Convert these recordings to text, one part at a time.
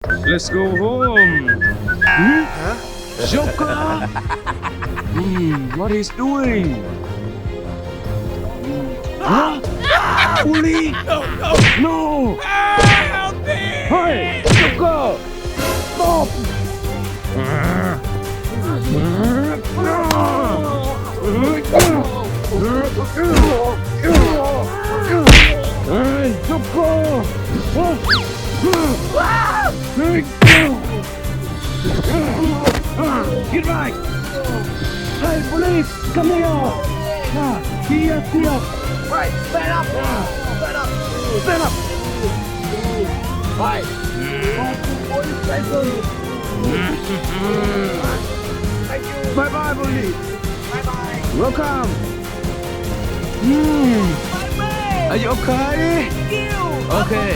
Let's go home. Huh? Joker? What he's doing? Huh? Bully! No! Help me! Hey, Joker! Stop! Hey, Joker! Get back! Hey, police! Come here! Here! Right, stand up! Stand up! Stand up! Right! Police station! Thank you! Bye-bye, police! Bye-bye! Welcome! Are you okay? Thank you! Okay.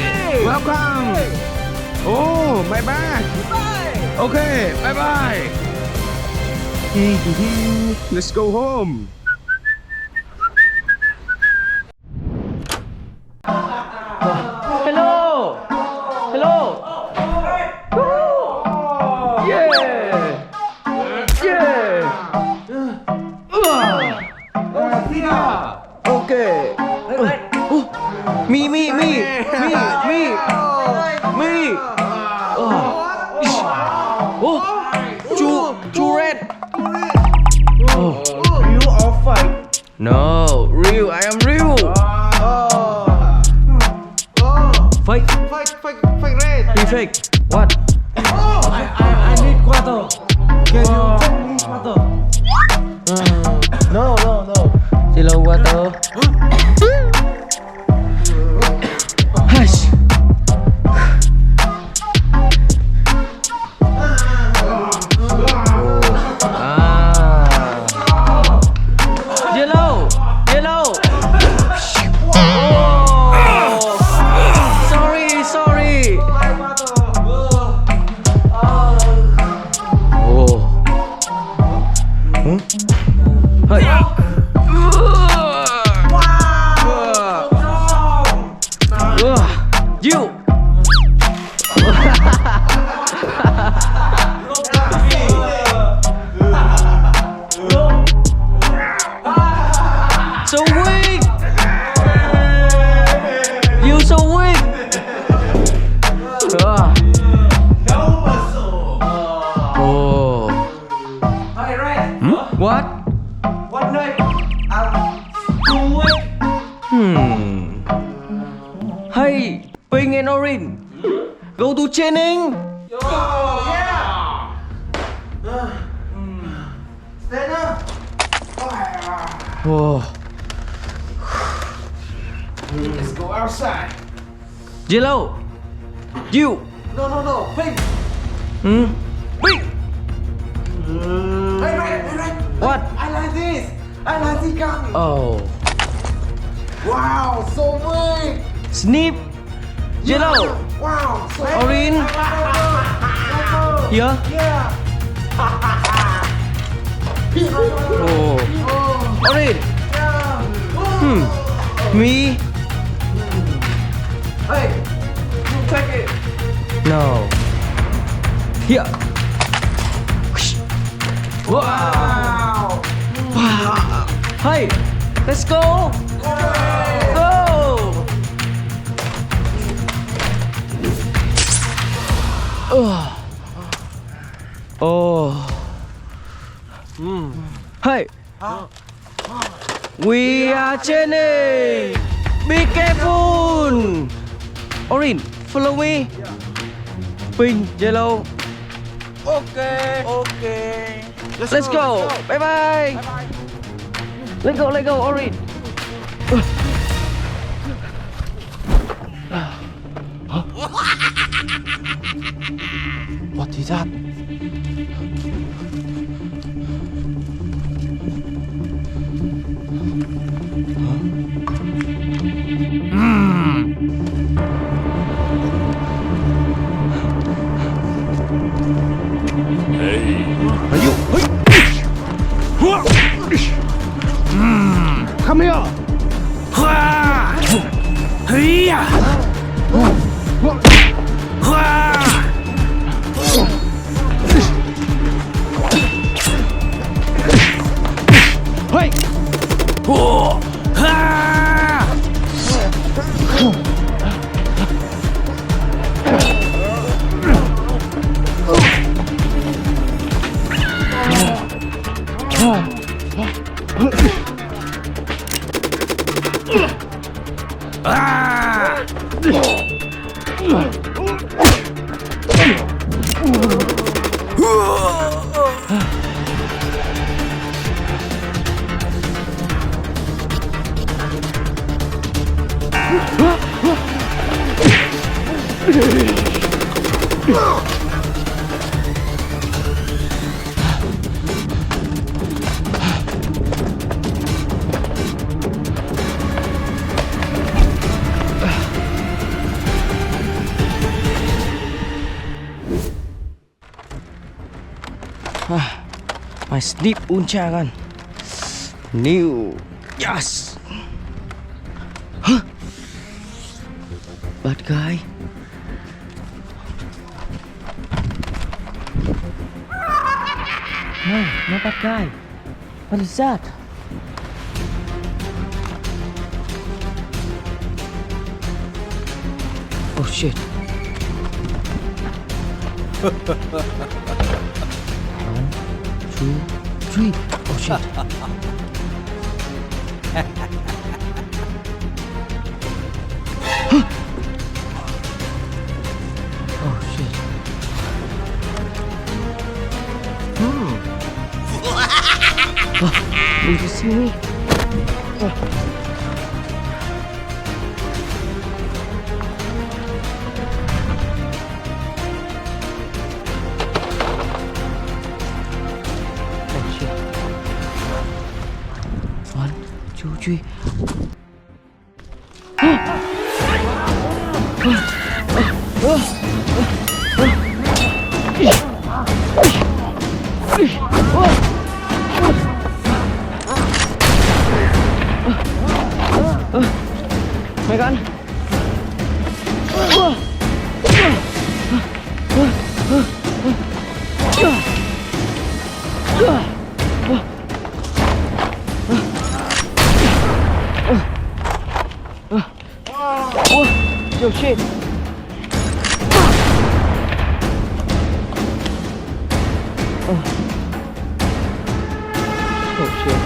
Welcome! Oh, bye-bye! Bye! Okay, bye-bye! Let's go home! Hello! Hello! Yeah! Yeah! Okay. Me. Oh, two red. Oh. You all fight! No, real. I am real. Fake. Fight red! He fake. What? I need quarter! Can you take me quarter? No. Hello, water. Hush. Yellow. Oh. Sorry. Oh. Huh? Hey. You. So weak. You so weak. Oh. Hey red! What? What night? Too weak! Hey, pink and orange. Go to training. Yeah! Stand up! Oh. Let's go outside! Yellow. You. No, pink! Pink. Hey red! What? I like this gun! Oh. Wow, so big! Snip. Yellow. Wow, so Orange. Here. Yeah! Oh. Orange. Me. Hey, you take it! No. Here. Wow. Hey, let's go. Go. Oh. Hey. We are chaining. Be careful. Orange, follow me. Pink, yellow. Okay! Let's go. Bye bye. Let go, Orange. What is that? Come here! My sleep uncha kan. New. Yes. Huh? Bad guy. No, no bad guy. What is that? Oh shit. 1, 2, 3. Oh shit. Oh shit. Did you see me? Oh shit. 1, 2, 3. Megan. Oh shit. Oh shit.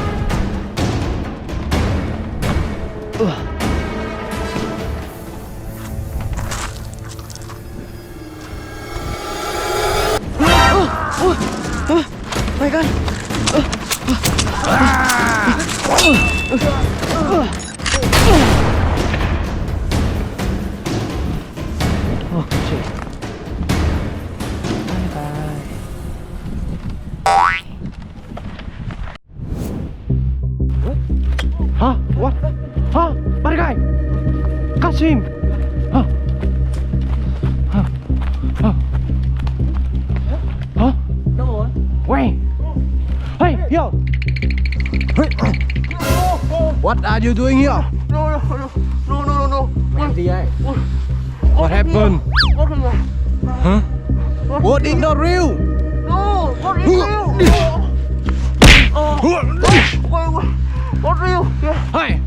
My God. Oh shit. Bye bye. Huh? What? Huh? Bad guy! Catch him! Huh? Huh? Huh? Huh? No. Wait! Hey, yo! What are you doing here? No. What happened? Huh? What is not real? No, what is real? What real? Yeah. Hey!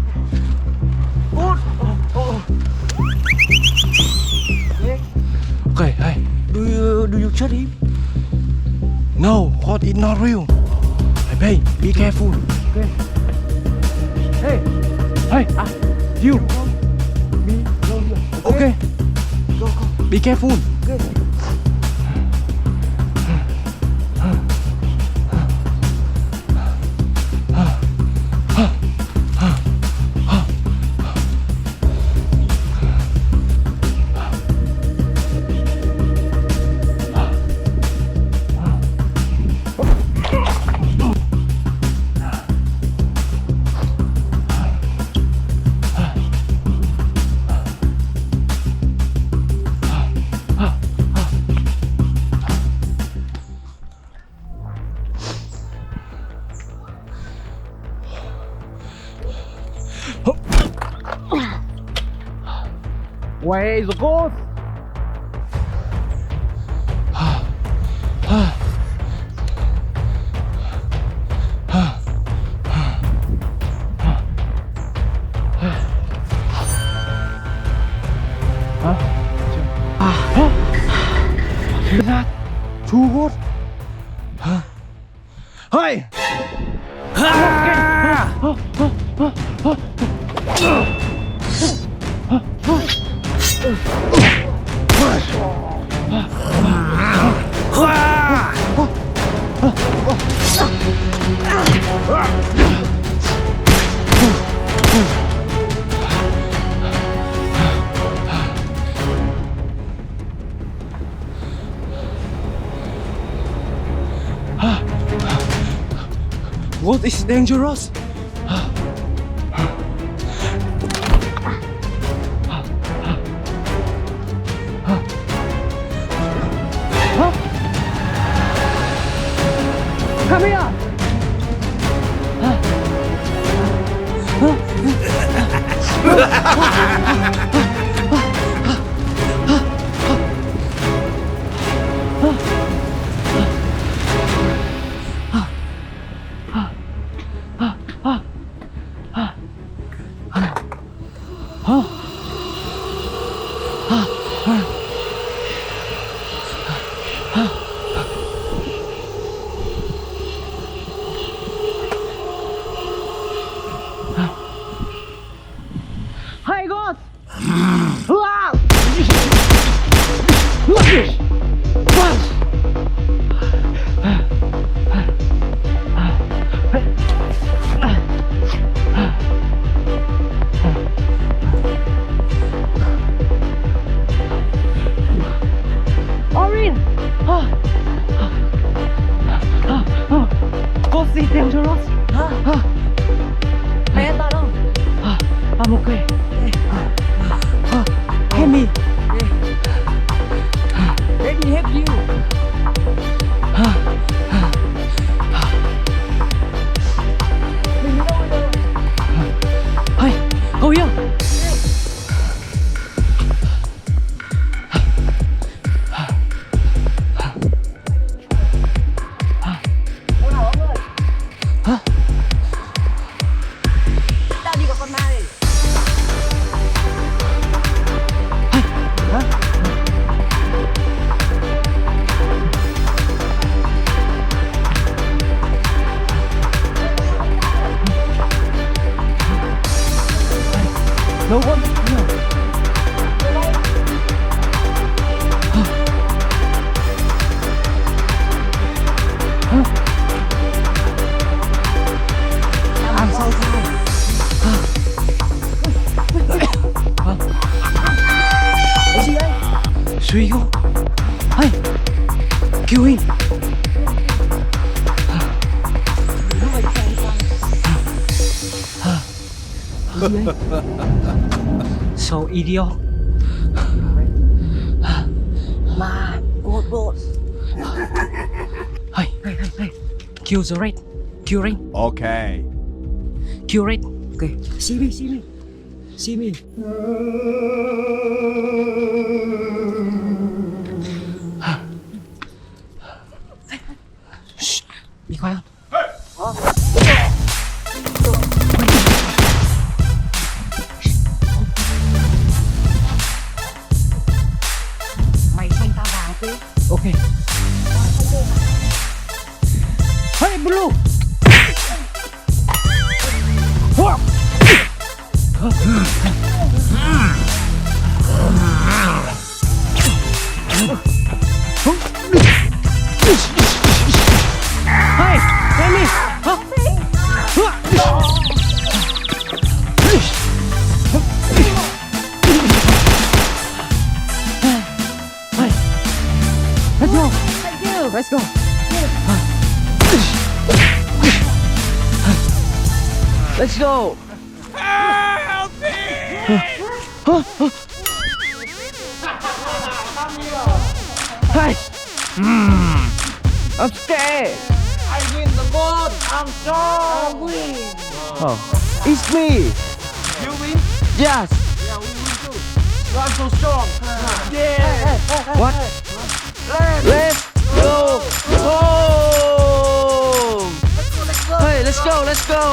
Okay, hey. Do you shot him? No, what is not real? Hey, be careful. Okay. Hey. Hey, you. Okay. Be careful. Where is the ghost? Is that two ghosts? Hey! What is dangerous? Come here. Hey, God! Orin! Go see dangerous. Mẹ ta đâu? I'm okay. Help me. Let me help you. Mình đâu bây giờ? Hey, go here. Ôi nào ông ơi. Hả? Ta đi gặp con ma này. Hả? No one. I'm so tired. Cái gì đây? Suy go. Hey, kill him. Lúc ấy chạy sang. So idiot. Ma, bột. Hey, kill the rat. Kill rat. Okay. Kill rat. Okay. See me. See me. Shh. Be quiet. Mày xanh tao vàng thế. Okay. Hey, blue. Whoa. Hey, help me. Huh? Hey, let's go. Thank you. Let's go. Let's go. Hey. I'm scared. I win the boat. I'm strong. I win. Oh, it's me. You win? Yes. Yeah, we win too. I'm so strong. Yeah. What? Let's go home. Let's go. Hey, let's go.